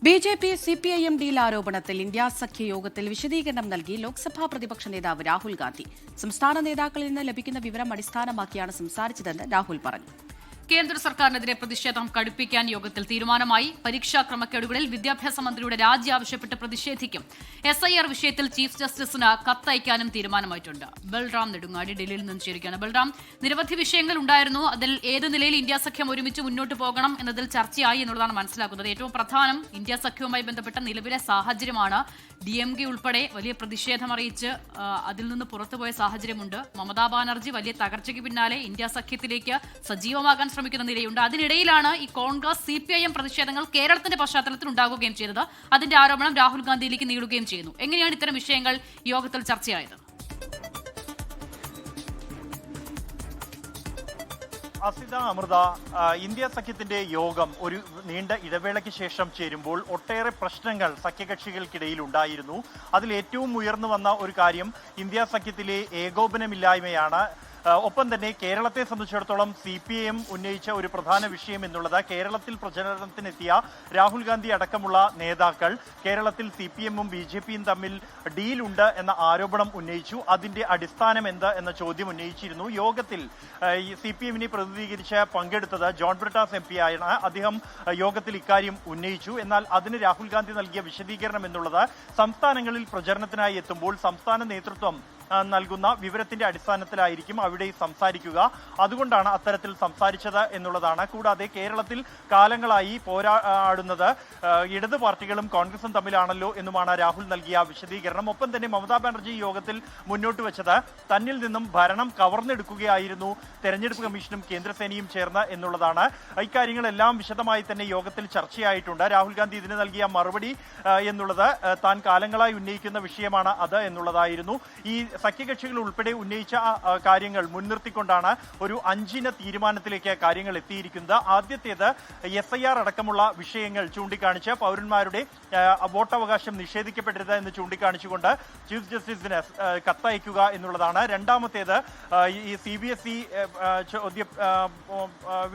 BJP CPIM deal ആരോപണത്തിൽ India സഖ്യ യോഗത്തിൽ വിശദീകരണം നൽകി ലോക്സഭാ പ്രതിപക്ഷ നേതാവ് രാഹുൽ ഗാന്ധി. സംസ്ഥാന നേതാക്കളിൽ നിന്ന് ലഭിക്കുന്ന വിവരം അടിസ്ഥാനമാക്കിയാണ് സംസാരിച്ചതെന്ന് രാഹുൽ പറഞ്ഞു. കേന്ദ്ര സർക്കാരിനെതിരെ പ്രതിഷേധം കടുപ്പിക്കാൻ യോഗത്തിൽ തീരുമാനമായി. പരീക്ഷാ ക്രമക്കേടുകളിൽ വിദ്യാഭ്യാസ മന്ത്രിയുടെ രാജി ആവശ്യപ്പെട്ട് പ്രതിഷേധിക്കും. SIR വിഷയത്തിൽ ചീഫ് ജസ്റ്റിസിന് കത്തയക്കാനും തീരുമാനമായിട്ടുണ്ട്. ബൽറാം നെടുങ്ങാടി ഡൽഹിയിൽ നിന്ന് ചേരുകയാണ്. ബൽറാം, നിരവധി വിഷയങ്ങൾ ഉണ്ടായിരുന്നു. അതിൽ ഏത് നിലയിൽ ഇന്ത്യ സഖ്യം ഒരുമിച്ച് മുന്നോട്ട് പോകണം എന്നതിൽ ചർച്ചയായി എന്നുള്ളതാണ് മനസ്സിലാക്കുന്നത്. ഏറ്റവും പ്രധാനം ഇന്ത്യ സഖ്യവുമായി ബന്ധപ്പെട്ട നിലവിലെ സാഹചര്യമാണ്. DMK ഉൾപ്പെടെ വലിയ പ്രതിഷേധം അറിയിച്ച് അതിൽ നിന്ന് പുറത്തുപോയ സാഹചര്യമുണ്ട്. മമതാ ബാനർജി വലിയ തകർച്ചയ്ക്ക് പിന്നാലെ ഇന്ത്യ സഖ്യത്തിലേക്ക് സജീവമാകാൻ ശ്രമിക്കുന്ന നിലയുണ്ട്. അതിനിടയിലാണ് ഈ കോൺഗ്രസ് CPIM പ്രതിഷേധങ്ങൾ കേരളത്തിന്റെ പശ്ചാത്തലത്തിൽ ഉണ്ടാകുകയും ചെയ്തത്. അതിന്റെ ആരോപണം രാഹുൽ ഗാന്ധിയിലേക്ക് നീളുകയും ചെയ്യുന്നു. എങ്ങനെയാണ് ഇത്തരം വിഷയങ്ങൾ യോഗത്തിൽ ചർച്ചയായത്? അസിത, അമൃത, ഇന്ത്യ സഖ്യത്തിന്റെ യോഗം ഒരു നീണ്ട ഇടവേളയ്ക്ക് ശേഷം ചേരുമ്പോൾ ഒട്ടേറെ പ്രശ്നങ്ങൾ സഖ്യകക്ഷികൾക്കിടയിൽ ഉണ്ടായിരുന്നു. അതിൽ ഏറ്റവും ഉയർന്നു വന്ന ഒരു കാര്യം ഇന്ത്യ സഖ്യത്തിലെ ഏകോപനമില്ലായ്മയാണ്. ഒപ്പം തന്നെ കേരളത്തെ സംബന്ധിച്ചിടത്തോളം CPIM ഉന്നയിച്ച ഒരു പ്രധാന വിഷയം എന്നുള്ളത് കേരളത്തിൽ പ്രചരണത്തിനെത്തിയ രാഹുൽ ഗാന്ധി അടക്കമുള്ള നേതാക്കൾ കേരളത്തിൽ CPIM-ഉം BJP-യും തമ്മിൽ ഡീലുണ്ട് എന്ന ആരോപണം ഉന്നയിച്ചു. അതിന്റെ അടിസ്ഥാനം എന്ത് എന്ന ചോദ്യം ഉന്നയിച്ചിരുന്നു. യോഗത്തിൽ CPIM-നെ പ്രതിനിധീകരിച്ച് പങ്കെടുത്തത് ജോൺ ബ്രിട്ടാസ് MP ആണ്. അദ്ദേഹം യോഗത്തിൽ ഇക്കാര്യം ഉന്നയിച്ചു. എന്നാൽ അതിന് രാഹുൽ ഗാന്ധി നൽകിയ വിശദീകരണം എന്നുള്ളത് സംസ്ഥാനങ്ങളിൽ പ്രചരണത്തിനായി എത്തുമ്പോൾ സംസ്ഥാന നേതൃത്വം നൽകുന്ന വിവരത്തിന്റെ അടിസ്ഥാനത്തിലായിരിക്കും അവിടെ സംസാരിക്കുക. അതുകൊണ്ടാണ് അത്തരത്തിൽ സംസാരിച്ചത് എന്നുള്ളതാണ്. കൂടാതെ കേരളത്തിൽ കാലങ്ങളായി പോരാടുന്നത് ഇടത് പാർട്ടികളും കോൺഗ്രസും തമ്മിലാണല്ലോ എന്നുമാണ് രാഹുൽ നൽകിയ വിശദീകരണം. ഒപ്പം തന്നെ മമതാ ബാനർജി യോഗത്തിൽ മുന്നോട്ട് വെച്ചത് തന്നിൽ നിന്നും ഭരണം കവർന്നെടുക്കുകയായിരുന്നു തെരഞ്ഞെടുപ്പ് കമ്മീഷനും കേന്ദ്രസേനയും ചേർന്ന് എന്നുള്ളതാണ്. ഇക്കാര്യങ്ങളെല്ലാം വിശദമായി തന്നെ യോഗത്തിൽ ചർച്ചയായിട്ടുണ്ട്. രാഹുൽ ഗാന്ധി ഇതിന് നൽകിയ മറുപടി എന്നുള്ളത് താൻ കാലങ്ങളായി ഉന്നയിക്കുന്ന വിഷയമാണ് അത് എന്നുള്ളതായിരുന്നു. ഈ സഖ്യകക്ഷികൾ ഉൾപ്പെടെ ഉന്നയിച്ച കാര്യങ്ങൾ മുൻനിർത്തിക്കൊണ്ടാണ് ഒരു 5 തീരുമാനത്തിലേക്ക് കാര്യങ്ങൾ എത്തിയിരിക്കുന്നത്. ആദ്യത്തേത് SIR അടക്കമുള്ള വിഷയങ്ങൾ ചൂണ്ടിക്കാണിച്ച് പൗരന്മാരുടെ വോട്ടവകാശം നിഷേധിക്കപ്പെടരുത് എന്ന് ചൂണ്ടിക്കാണിച്ചുകൊണ്ട് ചീഫ് ജസ്റ്റിസിന് കത്തയക്കുക എന്നുള്ളതാണ്. രണ്ടാമത്തേത് ഈ CBSE ചോദ്യ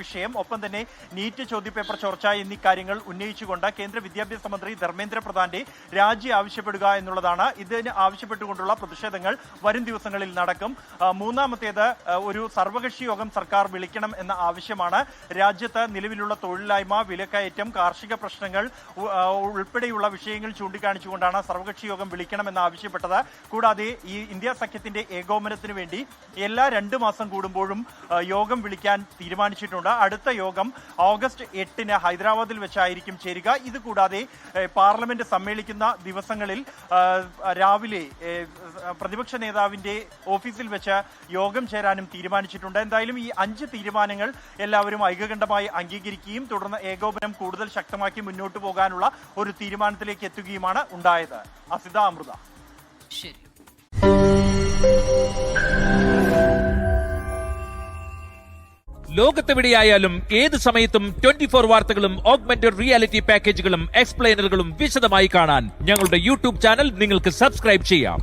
വിഷയം, ഒപ്പം തന്നെ നീറ്റ് ചോദ്യപേപ്പർ ചോർച്ച എന്നീ കാര്യങ്ങൾ ഉന്നയിച്ചുകൊണ്ട് കേന്ദ്ര വിദ്യാഭ്യാസ മന്ത്രി ധർമ്മേന്ദ്ര പ്രധാന്റെ രാജി ആവശ്യപ്പെടുക എന്നുള്ളതാണ്. ഇതിന് ആവശ്യപ്പെട്ടുകൊണ്ടുള്ള പ്രതിഷേധങ്ങൾ വരും ദിവസങ്ങളിൽ നടക്കും. മൂന്നാമത്തേത് ഒരു സർവകക്ഷി യോഗം സർക്കാർ വിളിക്കണം എന്ന ആവശ്യമാണ്. രാജ്യത്ത് നിലവിലുള്ള തൊഴിലില്ലായ്മ, വിലക്കയറ്റം, കാർഷിക പ്രശ്നങ്ങൾ ഉൾപ്പെടെയുള്ള വിഷയങ്ങൾ ചൂണ്ടിക്കാണിച്ചുകൊണ്ടാണ് സർവകക്ഷി യോഗം വിളിക്കണമെന്ന് ആവശ്യപ്പെട്ടത്. കൂടാതെ ഈ ഇന്ത്യ സഖ്യത്തിന്റെ ഏകോപനത്തിന് വേണ്ടി എല്ലാ 2 മാസം കൂടുമ്പോഴും യോഗം വിളിക്കാൻ തീരുമാനിച്ചിട്ടുണ്ട്. അടുത്ത യോഗം ഓഗസ്റ്റ് 8 ഹൈദരാബാദിൽ വെച്ചായിരിക്കും ചേരുക. ഇത് കൂടാതെ പാർലമെന്റ് സമ്മേളിക്കുന്ന ദിവസങ്ങളിൽ രാവിലെ പ്രതിപക്ഷ നേതാവിന്റെ ഓഫീസിൽ വെച്ച് യോഗം ചേരാനും തീരുമാനിച്ചിട്ടുണ്ട്. എന്തായാലും ഈ 5 തീരുമാനങ്ങൾ എല്ലാവരും ഐകകണ്ഠമായി അംഗീകരിക്കുകയും തുടർന്ന് ഏകോപനം കൂടുതൽ ശക്തമാക്കി മുന്നോട്ട് പോകാനുള്ള ഒരു തീരുമാനത്തിലേക്ക് എത്തുകയുമാണ് ഉണ്ടായത്. അസിത, അമൃത. ശരി. ലോകത്തെവിടെയായാലും ഏത് സമയത്തും 24 വാർത്തകളും ഓഗ്മെന്റഡ് റിയാലിറ്റി പാക്കേജുകളും എക്സ്പ്ലെയിനറുകളും വിശദമായി കാണാൻ ഞങ്ങളുടെ YouTube ചാനൽ നിങ്ങൾക്ക് സബ്സ്ക്രൈബ് ചെയ്യാം.